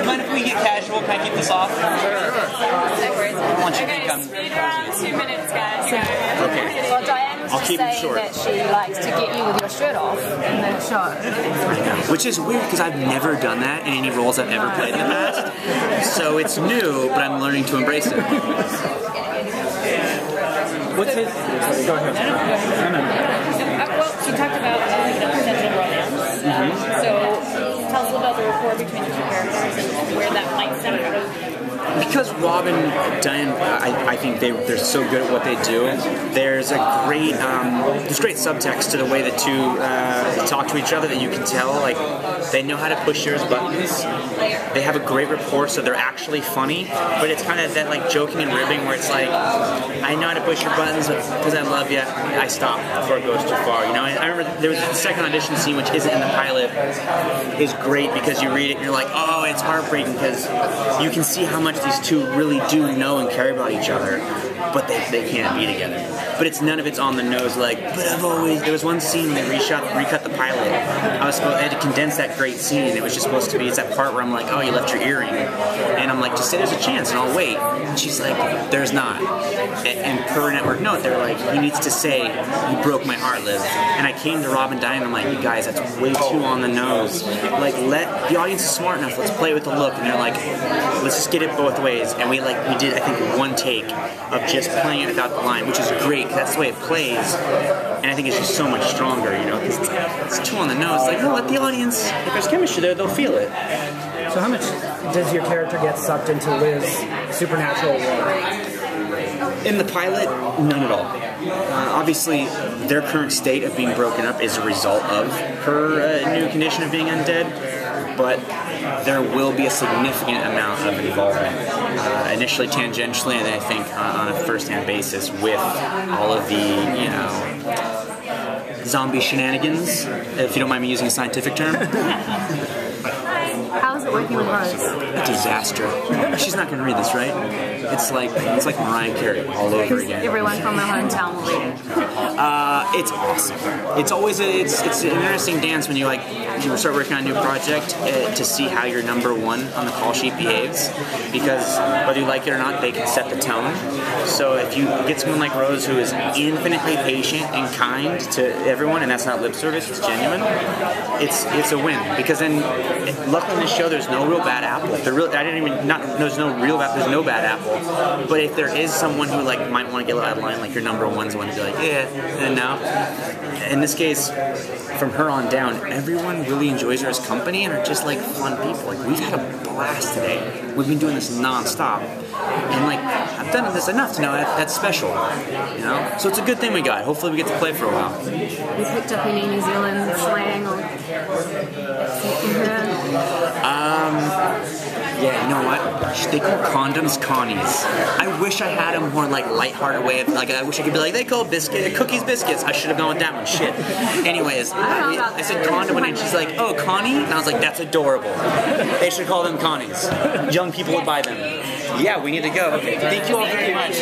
mind if we get casual? Can I keep this off? Once you think I'm speed around 2 minutes, guys. okay. Well, Diane was just saying that she likes to get you with your shirt off in the show. Which is weird because I've never done that in any roles I've ever played in the past. So it's new, but I'm learning to embrace it. What's his? Go ahead. Well, she talked about potential romance. So tell us about the rapport between the two characters and where that might stem from. Because Rob and Diane, I think they're so good at what they do. There's great subtext to the way the two talk to each other that you can tell. Like they know how to push yours buttons. They have a great rapport, so they're actually funny. But it's kind of that like joking and ribbing where it's like, I know how to push your buttons, but because I love you, I stop before it goes too far. You know, and I remember there was the second audition scene, which isn't in the pilot, is great because you read it and you're like, oh, it's heartbreaking because you can see how much these two really do know and care about each other, but they can't be together. But it's none of it's on the nose like, but I've always... There was one scene when they recut the pilot. I had to condense that great scene. It was just supposed to be, it's that part where I'm like, oh, you left your earring. And I'm like, just say there's a chance and I'll wait. And she's like, there's not. And per network note, they're like, he needs to say, you broke my heart, Liv. And I came to Rob and Diane, I'm like, you guys, that's way too on the nose. Like, the audience is smart enough, let's play with the look. And they're like, let's just get it both ways. And we did, I think, one take of just playing it without the line, which is great, because that's the way it plays. And I think it's just so much stronger, you know, because it's too on the nose. Like, no, let the audience, if there's chemistry there, they'll feel it. So how much does your character get sucked into Liv's supernatural world? In the pilot, none at all. Obviously, their current state of being broken up is a result of her new condition of being undead, but there will be a significant amount of involvement, initially tangentially, and I think on a first-hand basis with all of the, you know, zombie shenanigans, if you don't mind me using a scientific term. How's it working with Rose? A disaster. She's not going to read this, right? It's like Mariah Carey all over again. Everyone from my hometown will read it. It's awesome. It's always it's an interesting dance when you start working on a new project to see how your number one on the call sheet behaves, because whether you like it or not, they can set the tone. So if you get someone like Rose who is infinitely patient and kind to everyone, and that's not lip service, it's genuine, it's a win. Because then, luckily in this show, there's no real bad apple. There's no bad apple. But if there is someone who might want to get out of line, like your number one's the one to be like, yeah, and no. In this case, from her on down, everyone really enjoys her as company and are just like fun people. Like we've had a blast today. We've been doing this non-stop. And I've done this enough to know that's special. You know? So it's a good thing we got. Hopefully we get to play for a while. You picked up any New Zealand slang or yeah, you know what? They call condoms connies. I wish I had a more lighthearted way of I wish I could be like, they call cookies biscuits. I should have gone with that one. Shit. Anyways, I said condom and she's like, oh, Connie? And I was like, that's adorable. They should call them connies. Young people would buy them. Yeah, we need to go. Okay. Thank you all very much.